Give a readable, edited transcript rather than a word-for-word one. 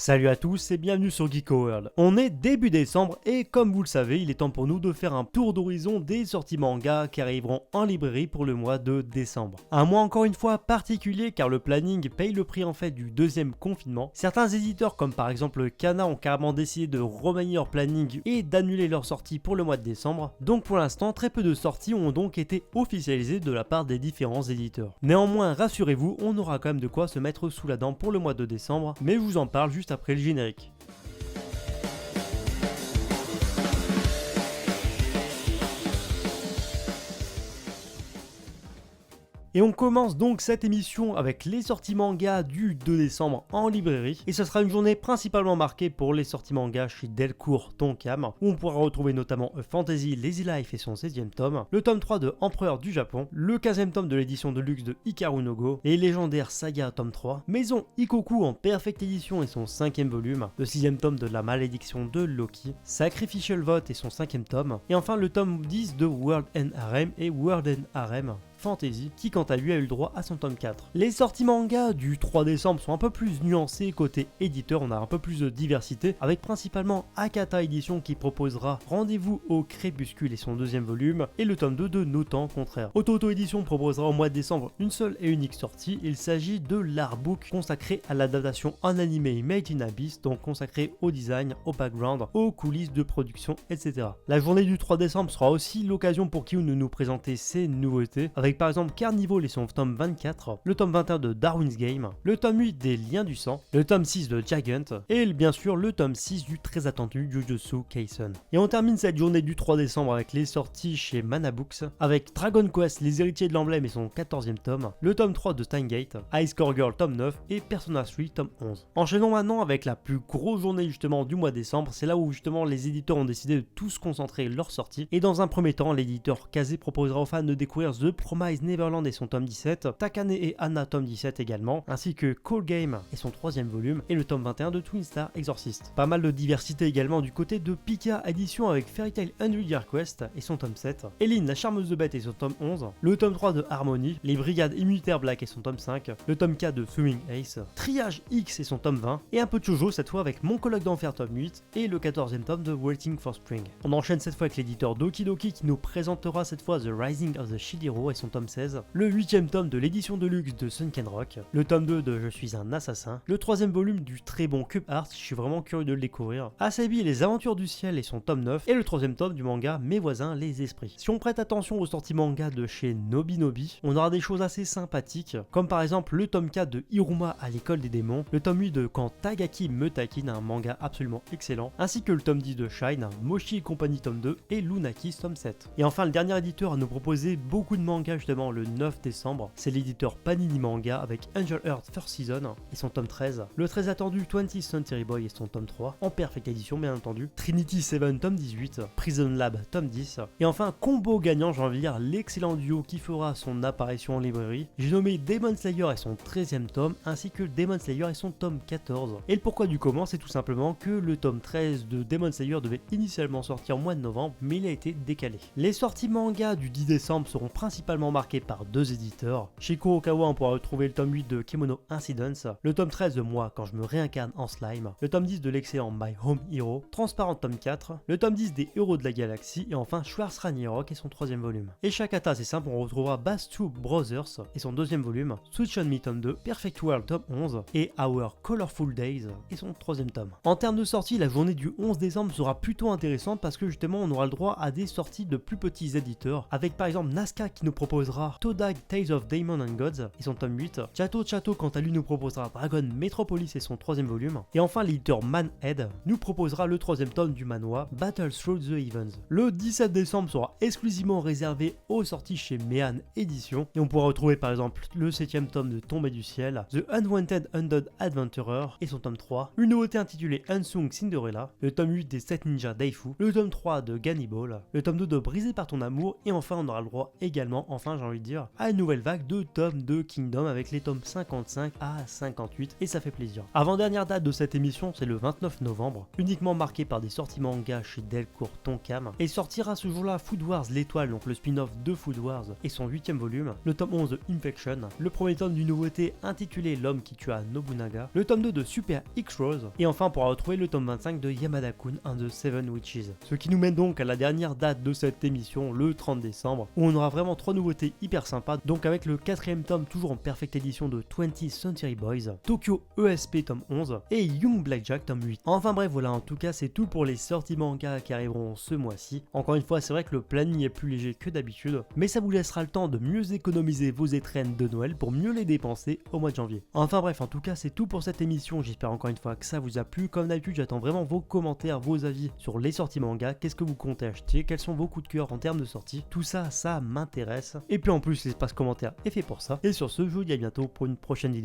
Salut à tous et bienvenue sur Geeko World. On est début décembre et comme vous le savez, il est temps pour nous de faire un tour d'horizon des sorties manga qui arriveront en librairie pour le mois de décembre. Un mois encore une fois particulier car le planning paye le prix en fait du deuxième confinement. Certains éditeurs comme par exemple Kana ont carrément décidé de remanier leur planning et d'annuler leurs sorties pour le mois de décembre. Donc pour l'instant, très peu de sorties ont donc été officialisées de la part des différents éditeurs. Néanmoins, rassurez-vous, on aura quand même de quoi se mettre sous la dent pour le mois de décembre, mais je vous en parle juste après le générique. Et on commence donc cette émission avec les sorties manga du 2 décembre en librairie. Et ce sera une journée principalement marquée pour les sorties manga chez Delcourt Tonkam, où on pourra retrouver notamment Fantasy Lazy Life et son 16e tome, le tome 3 de Empereur du Japon, le 15e tome de l'édition de luxe de Hikaru no Go, les légendaires Saga tome 3, Maison Ikoku en Perfect Edition et son 5e volume, le 6e tome de la malédiction de Loki, Sacrificial Vote et son 5e tome, et enfin le tome 10 de World End Harem et World End Harem Fantasy, qui quant à lui a eu le droit à son tome 4. Les sorties manga du 3 décembre sont un peu plus nuancées côté éditeur, on a un peu plus de diversité, avec principalement Akata Edition qui proposera Rendez-vous au Crépuscule et son 2e volume, et le tome 2 de Nos Temps Contraires. Auto Edition proposera au mois de décembre une seule et unique sortie, il s'agit de l'artbook consacré à l'adaptation en animé Made in Abyss, donc consacré au design, au background, aux coulisses de production, etc. La journée du 3 décembre sera aussi l'occasion pour Kiyun de nous présenter ses nouveautés, avec par exemple Carnival et son tome 24, le tome 21 de Darwin's Game, le tome 8 des Liens du Sang, le tome 6 de Gigant, et bien sûr le tome 6 du très attendu Jujutsu Kaisen. Et on termine cette journée du 3 décembre avec les sorties chez Mana Books, avec Dragon Quest, les héritiers de l'emblème et son 14e tome, le tome 3 de Steingate, Ice Core Girl tome 9 et Persona 3 tome 11. Enchaînons maintenant avec la plus grosse journée justement du mois de décembre, c'est là où justement les éditeurs ont décidé de tous concentrer leurs sorties, et dans un premier temps, l'éditeur Kazé proposera aux fans de découvrir The Promise Neverland et son tome 17, Takane et Anna tome 17 également, ainsi que Call Game et son 3e volume, et le tome 21 de Twin Star Exorcist. Pas mal de diversité également du côté de Pika Edition avec Fairy Tail Unreal Quest et son tome 7, Eileen la charmeuse de bête et son tome 11, le tome 3 de Harmony, les Brigades Immunitaires Black et son tome 5, le tome 4 de Swimming Ace, Triage X et son tome 20, et un peu de shoujo cette fois avec Mon Colloque d'Enfer tome 8 et le 14e tome de Waiting for Spring. On enchaîne cette fois avec l'éditeur Doki Doki qui nous présentera cette fois The Rising of the Shield Hero et son tome 16, le 8e tome de l'édition de luxe de Sunken Rock, le tome 2 de Je suis un assassin, le 3e volume du très bon Cube Art, je suis vraiment curieux de le découvrir, Asabi et les aventures du ciel et son tome 9, et le 3e tome du manga Mes voisins les esprits. Si on prête attention aux sorties manga de chez Nobinobi, on aura des choses assez sympathiques, comme par exemple le tome 4 de Hiruma à l'école des démons, le tome 8 de Quand Tagaki me taquine, un manga absolument excellent, ainsi que le tome 10 de Shine, Moshi et compagnie tome 2 et Lunaki tome 7. Et enfin le dernier éditeur à nous proposer beaucoup de mangas justement le 9 décembre, c'est l'éditeur Panini Manga avec Angel Earth First Season et son tome 13, le très attendu 20th Century Boy et son tome 3, en Perfect Edition bien entendu, Trinity 7 tome 18, Prison Lab tome 10, et enfin combo gagnant, j'ai envie de dire l'excellent duo qui fera son apparition en librairie, j'ai nommé Demon Slayer et son 13e tome, ainsi que Demon Slayer et son tome 14. Et le pourquoi du comment, c'est tout simplement que le tome 13 de Demon Slayer devait initialement sortir au mois de novembre, mais il a été décalé. Les sorties manga du 10 décembre seront principalement marquées par deux éditeurs. Chez Kurokawa, on pourra retrouver le tome 8 de Kemono Incidents, le tome 13 de Moi quand je me réincarne en slime, le tome 10 de l'excellent My Home Hero, Transparent tome 4, le tome 10 des Héros de la Galaxie, et enfin Schwarz Ragnarok et son 3e volume. Et chaque Akata, c'est simple, on retrouvera Bass 2 Brothers et son 2e volume, Switch on Me tome 2, Perfect World tome 11 et Our Colorful Days et son 3e tome. En termes de sortie, la journée du 11 décembre sera plutôt intéressante parce que justement on aura le droit à des sorties de plus petits éditeurs, avec par exemple Nazca qui nous proposera Todag Tales of Daemon and Gods et son tome 8, Chato quant à lui nous proposera Dragon Metropolis et son 3e volume, et enfin l'éditeur Manhead nous proposera le 3e tome du manhwa Battle Through the Heavens. Le 17 décembre sera exclusivement réservé aux sorties chez Mehan Edition, et on pourra retrouver par exemple le 7e tome de Tombée du ciel, The Unwanted Undead Adventurer et son tome 3, une nouveauté intitulée Unsung Cinderella, le tome 8 des 7 ninjas Daifu, le tome 3 de Gannibal, le tome 2 de Brisé par ton amour, et enfin on aura le droit également fin, j'ai envie de dire, à une nouvelle vague de tomes de Kingdom avec les tomes 55 à 58 et ça fait plaisir. Avant-dernière date de cette émission, c'est le 29 novembre, uniquement marqué par des sorties manga chez Delcourt Tonkam, et sortira ce jour-là Food Wars l'étoile, donc le spin-off de Food Wars et son 8ème volume, le tome 11 de Infection, le premier tome d'une nouveauté intitulé L'homme qui tua Nobunaga, le tome 2 de Super X-Rose, et enfin on pourra retrouver le tome 25 de Yamada-kun and the Seven Witches. Ce qui nous mène donc à la dernière date de cette émission, le 30 décembre, où on aura vraiment 3 nouveautés hyper sympas, donc avec le 4ème tome toujours en perfecte édition de 20th Century Boys, Tokyo ESP tome 11 et Young Blackjack tome 8. Enfin bref voilà, en tout cas c'est tout pour les sorties manga qui arriveront ce mois-ci. Encore une fois c'est vrai que le planning est plus léger que d'habitude, mais ça vous laissera le temps de mieux économiser vos étrennes de Noël pour mieux les dépenser au mois de janvier. Enfin bref, en tout cas c'est tout pour cette émission, j'espère encore une fois que ça vous a plu. Comme d'habitude j'attends vraiment vos commentaires, vos avis sur les sorties manga, qu'est-ce que vous comptez acheter, quels sont vos coups de cœur en termes de sorties, tout ça, ça m'intéresse. Et puis en plus l'espace commentaire est fait pour ça. Et sur ce, je vous dis à bientôt pour une prochaine vidéo.